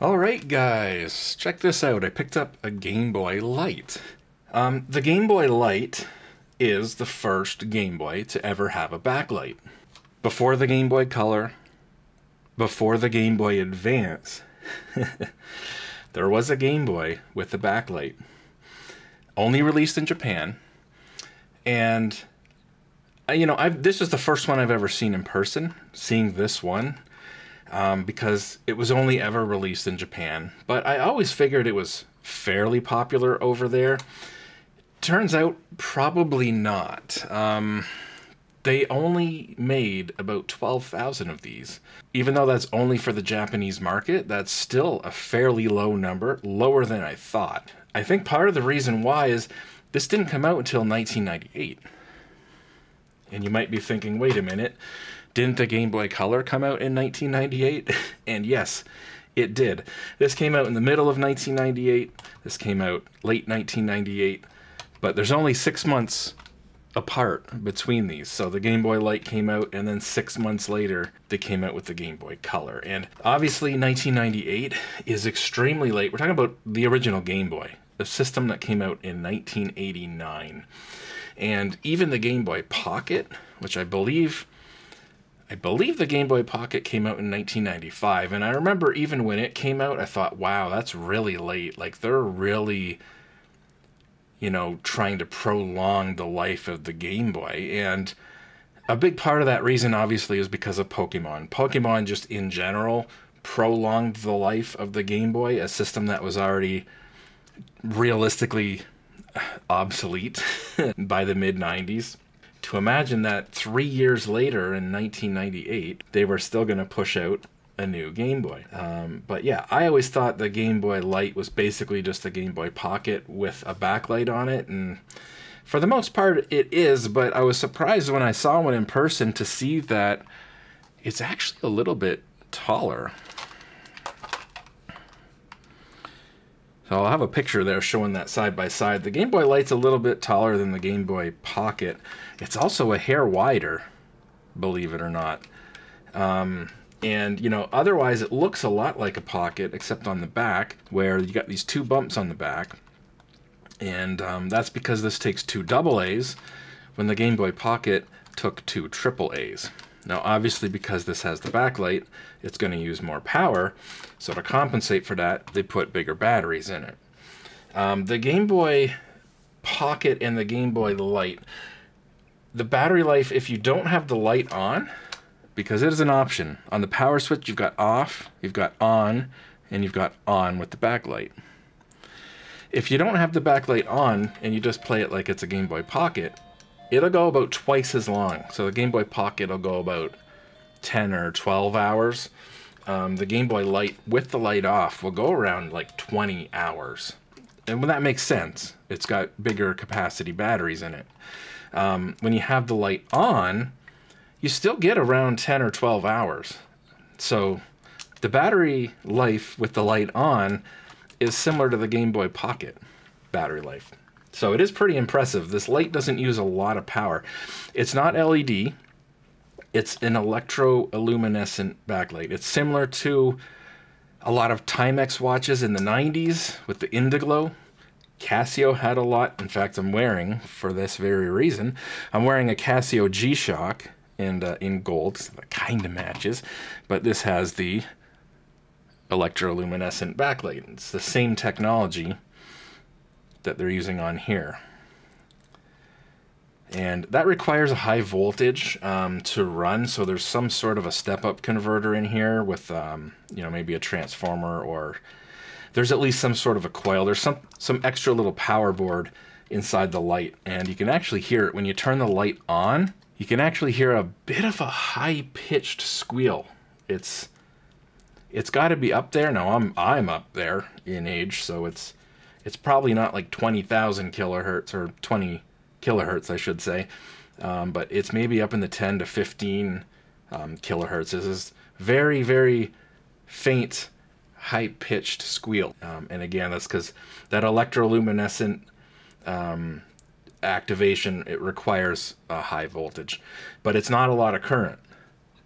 Alright guys, check this out. I picked up a Game Boy Light. The Game Boy Light is the first Game Boy to ever have a backlight. Before the Game Boy Color, before the Game Boy Advance, there was a Game Boy with a backlight. Only released in Japan. And, this is the first one I've ever seen in person, seeing this one. Because it was only ever released in Japan. But I always figured it was fairly popular over there. Turns out, probably not. They only made about 12,000 of these. Even though that's only for the Japanese market, that's still a fairly low number, lower than I thought. I think part of the reason why is this didn't come out until 1998. And you might be thinking, wait a minute, didn't the Game Boy Color come out in 1998? And yes, it did. This came out in the middle of 1998. This came out late 1998. But there's only 6 months apart between these. So the Game Boy Light came out, and then 6 months later, they came out with the Game Boy Color. And obviously, 1998 is extremely late. We're talking about the original Game Boy, a system that came out in 1989. And even the Game Boy Pocket, which I believe the Game Boy Pocket came out in 1995, and I remember even when it came out, I thought, wow, that's really late. Like, they're really, trying to prolong the life of the Game Boy. And a big part of that reason, obviously, is because of Pokemon. Pokemon, just in general, prolonged the life of the Game Boy, a system that was already realistically obsolete by the mid-90s. To imagine that 3 years later in 1998, they were still going to push out a new Game Boy. But yeah, I always thought the Game Boy Light was basically just a Game Boy Pocket with a backlight on it, and for the most part it is, but I was surprised when I saw one in person to see that it's actually a little bit taller. So I'll have a picture there showing that side by side. The Game Boy Light's a little bit taller than the Game Boy Pocket. It's also a hair wider, believe it or not. And, otherwise it looks a lot like a Pocket, except on the back, where you got these two bumps on the back. And that's because this takes two AA's, when the Game Boy Pocket took two AAA's. Now, obviously, because this has the backlight, it's going to use more power. So to compensate for that, they put bigger batteries in it. The Game Boy Pocket and the Game Boy Light, the battery life, if you don't have the light on, because it is an option, on the power switch you've got off, you've got on, and you've got on with the backlight. If you don't have the backlight on, and you just play it like it's a Game Boy Pocket, it'll go about twice as long. So the Game Boy Pocket will go about 10 or 12 hours. The Game Boy Light with the light off will go around like 20 hours. And when that makes sense, it's got bigger capacity batteries in it. When you have the light on, you still get around 10 or 12 hours. So the battery life with the light on is similar to the Game Boy Pocket battery life. So it is pretty impressive. This light doesn't use a lot of power. It's not LED. It's an electroluminescent backlight. It's similar to a lot of Timex watches in the 90s with the Indiglo. Casio had a lot. In fact, I'm wearing, for this very reason, I'm wearing a Casio G-Shock and in gold. So that kind of matches. But this has the electroluminescent backlight. It's the same technology that they're using on here. And that requires a high voltage to run, so there's some sort of a step-up converter in here with maybe a transformer, or there's at least some sort of a coil. There's some extra little power board inside the light, and you can actually hear it when you turn the light on. You can actually hear a bit of a high-pitched squeal. It's got to be up there. Now I'm up there in age, so it's probably not like 20,000 kilohertz, or 20 kilohertz, I should say, but it's maybe up in the 10 to 15 kilohertz. This is very, very faint, high-pitched squeal. And again, that's because that electroluminescent activation, it requires a high voltage, but it's not a lot of current.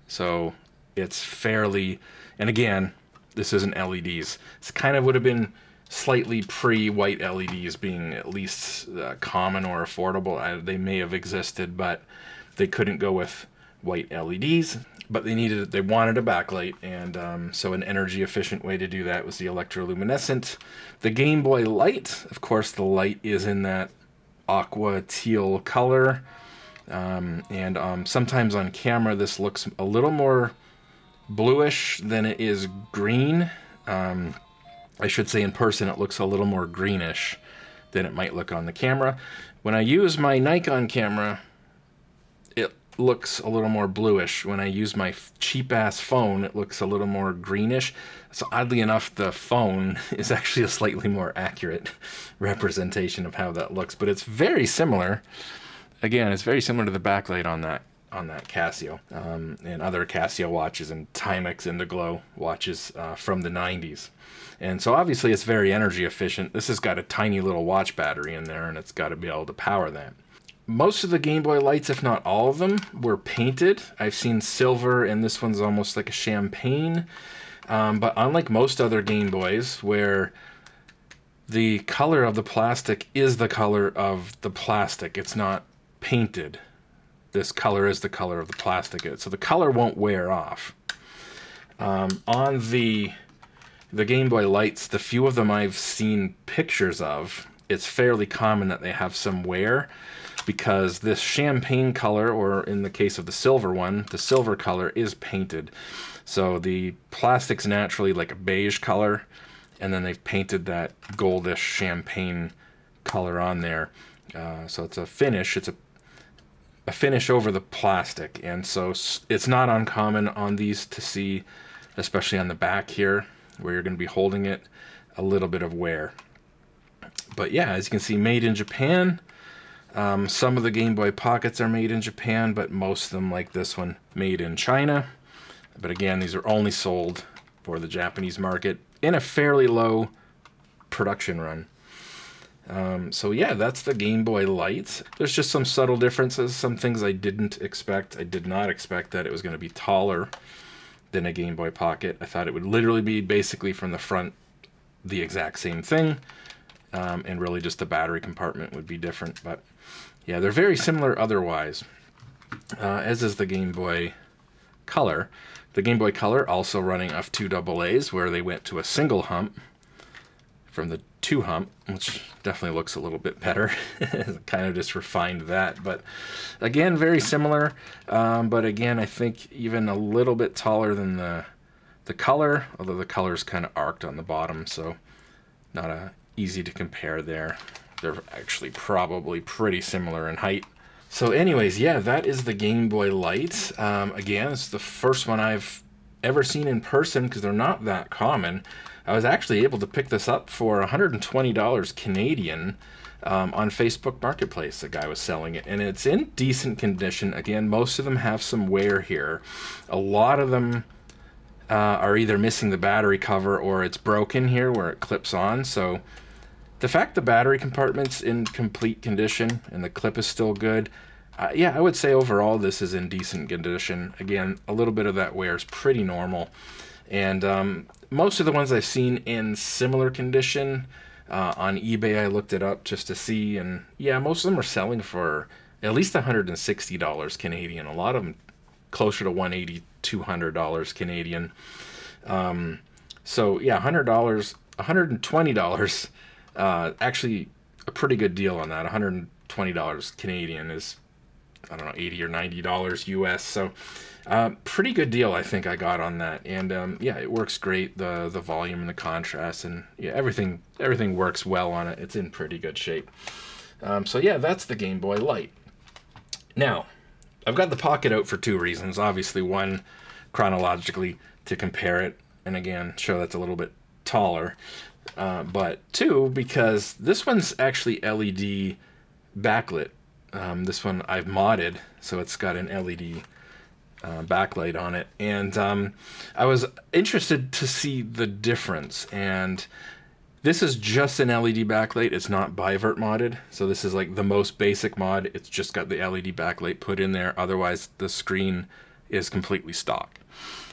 So it's fairly, and again, This isn't LEDs. It's kind of would have been slightly pre-white LEDs being at least common or affordable. They may have existed, but they couldn't go with white LEDs. But they wanted a backlight, and so an energy efficient way to do that was the electroluminescent. The Game Boy Light, of course, the light is in that aqua teal color, and sometimes on camera this looks a little more bluish than it is green. I should say in person it looks a little more greenish than it might look on the camera. When I use my Nikon camera, it looks a little more bluish. When I use my cheap-ass phone, it looks a little more greenish. So oddly enough, the phone is actually a slightly more accurate representation of how that looks, but it's very similar. Again, it's very similar to the backlight on that Casio, and other Casio watches and Timex Indiglo watches from the 90s. And so obviously it's very energy efficient. This has got a tiny little watch battery in there, and it's got to be able to power that. Most of the Game Boy Lights, if not all of them, were painted. I've seen silver, and this one's almost like a champagne. But unlike most other Game Boys, where the color of the plastic is the color of the plastic, it's not painted. This color is the color of the plastic, so the color won't wear off. On the Game Boy Lights, the few of them I've seen pictures of, it's fairly common that they have some wear, because this champagne color, or in the case of the silver one, the silver color is painted. So the plastic's naturally like a beige color, and then they've painted that goldish champagne color on there. So it's a finish. It's a finish over the plastic, and so it's not uncommon on these to see, especially on the back here, where you're going to be holding it, a little bit of wear. But yeah, as you can see, made in Japan. Some of the Game Boy Pockets are made in Japan, but most of them, like this one, made in China. But again, these are only sold for the Japanese market in a fairly low production run. So yeah, that's the Game Boy Light. There's just some subtle differences, some things I didn't expect. I did not expect that it was going to be taller than a Game Boy Pocket. I thought it would literally be basically from the front the exact same thing, and really just the battery compartment would be different. But yeah, they're very similar otherwise, as is the Game Boy Color. The Game Boy Color also running off 2 AA's, where they went to a single hump from the 2 hump, which definitely looks a little bit better. Kind of just refined that, but again, very similar. But again, I think even a little bit taller than the Color, although the Color is kind of arced on the bottom, so not easy to compare there. They're actually probably pretty similar in height. So anyways, yeah, that is the Game Boy Light. Again, it's the first one I've ever seen in person, because they're not that common. I was actually able to pick this up for $120 Canadian on Facebook Marketplace. The guy was selling it, and it's in decent condition. Again, most of them have some wear here. A lot of them are either missing the battery cover, or it's broken here where it clips on. So the fact the battery compartment's in complete condition and the clip is still good, yeah, I would say overall this is in decent condition. Again, a little bit of that wear is pretty normal. And most of the ones I've seen in similar condition, on eBay I looked it up just to see, and yeah, most of them are selling for at least $160 Canadian. A lot of them closer to $180, $200 Canadian. So yeah, $100, $120, actually a pretty good deal on that. $120 Canadian is, I don't know, $80 or $90 US. So pretty good deal I think I got on that. And yeah, it works great. The volume and the contrast, and yeah, everything works well on it. It's in pretty good shape. So yeah, that's the Game Boy Light. Now, I've got the Pocket out for 2 reasons. Obviously, one, chronologically, to compare it, and again, show that's a little bit taller. But 2, because this one's actually LED backlit. This one I've modded, so it's got an LED backlight on it. And I was interested to see the difference. And this is just an LED backlight. It's not bi-vert modded. So this is like the most basic mod. It's just got the LED backlight put in there. Otherwise, the screen is completely stock.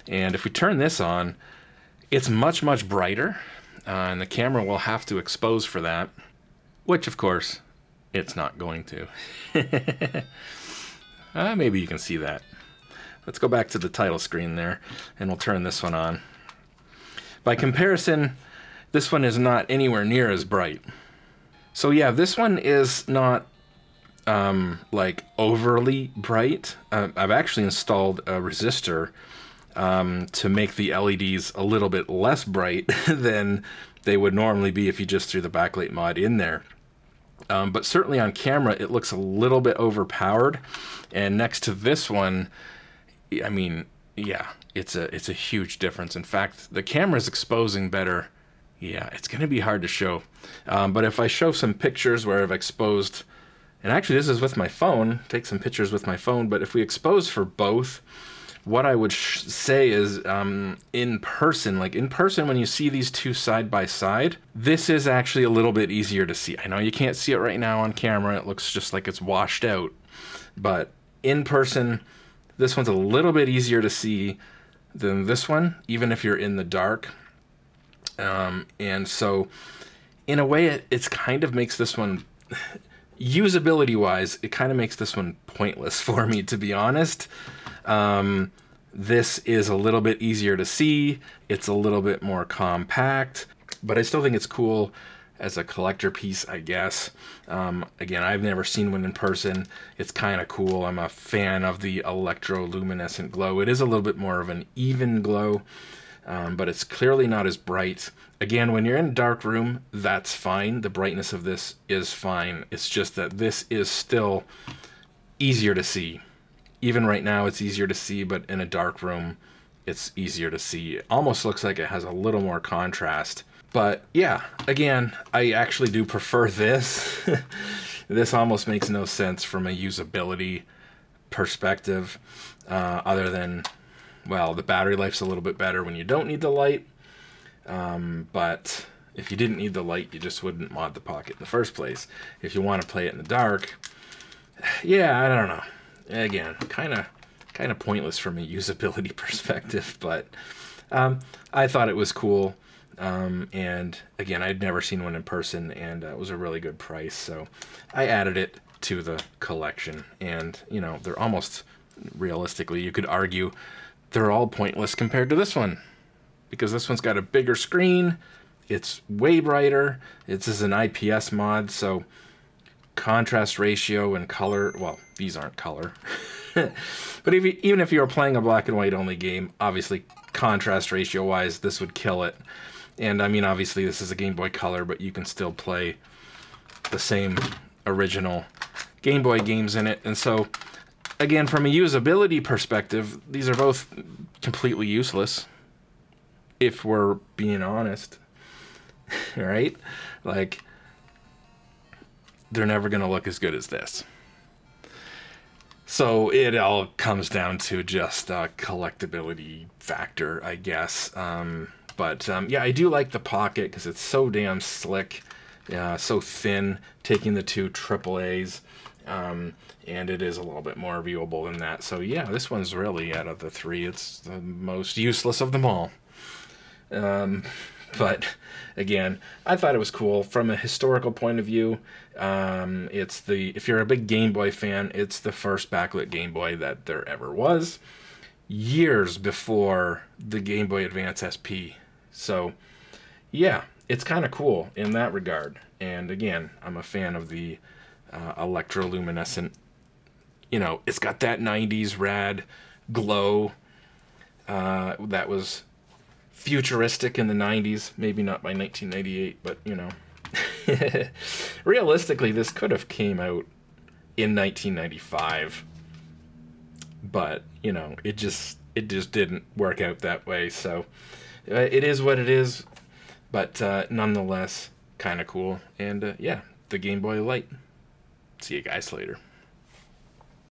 And if we turn this on, It's much, much brighter, and the camera will have to expose for that, which, of course, it's not going to. Maybe you can see that. Let's go back to the title screen there, and we'll turn this one on. By comparison, this one is not anywhere near as bright. So yeah, this one is not like overly bright. I've actually installed a resistor to make the LEDs a little bit less bright than they would normally be if you just threw the backlight mod in there. But certainly on camera, it looks a little bit overpowered. And next to this one, I mean, yeah, it's a huge difference. In fact, the camera's exposing better. Yeah, it's going to be hard to show. But if I show some pictures where I've exposed, and actually this is with my phone, take some pictures with my phone, but if we expose for both, what I would say is in person, when you see these two side by side, this is actually a little bit easier to see. I know you can't see it right now on camera. It looks just like it's washed out. But in person, this one's a little bit easier to see than this one, even if you're in the dark. And so in a way, it's kind of makes this one, usability-wise, it kind of makes this one pointless for me, to be honest. This is a little bit easier to see. It's a little bit more compact, but I still think it's cool as a collector piece, I guess. Again, I've never seen one in person. It's kind of cool. I'm a fan of the electroluminescent glow. It is a little bit more of an even glow, but it's clearly not as bright. Again, when you're in a dark room, that's fine. The brightness of this is fine. It's just that this is still easier to see. Even right now, it's easier to see, but in a dark room, it's easier to see. It almost looks like it has a little more contrast. But yeah, again, I actually do prefer this. This almost makes no sense from a usability perspective, other than, well, the battery life's a little bit better when you don't need the light. But if you didn't need the light, you just wouldn't mod the Pocket in the first place. If you want to play it in the dark, yeah, I don't know. Again, kind of pointless from a usability perspective, but I thought it was cool. And again, I'd never seen one in person, and it was a really good price, so I added it to the collection. And you know, they're almost, realistically, you could argue they're all pointless compared to this one, because this one's got a bigger screen, it's way brighter, this is an IPS mod, so contrast ratio and color, well, these aren't color, but even if you were playing a black and white only game, obviously contrast ratio wise, this would kill it. And I mean, obviously this is a Game Boy Color, but you can still play the same original Game Boy games in it. And so again, from a usability perspective, these are both completely useless, if we're being honest. Right? Like, they're never going to look as good as this. So it all comes down to just a collectability factor, I guess. But yeah, I do like the Pocket because it's so damn slick, so thin, taking the two AAAs, and it is a little bit more viewable than that. So yeah, this one's really, out of the three, it's the most useless of them all. But again, I thought it was cool from a historical point of view. If you're a big Game Boy fan, it's the first backlit Game Boy that there ever was, years before the Game Boy Advance SP. So yeah, it's kind of cool in that regard. And again, I'm a fan of the electroluminescent. You know, it's got that 90s rad glow that was futuristic in the 90s, maybe not by 1998, but you know, realistically this could have came out in 1995, but you know, it just didn't work out that way. So it is what it is, but nonetheless kind of cool. And yeah, the Game Boy Light. See you guys later.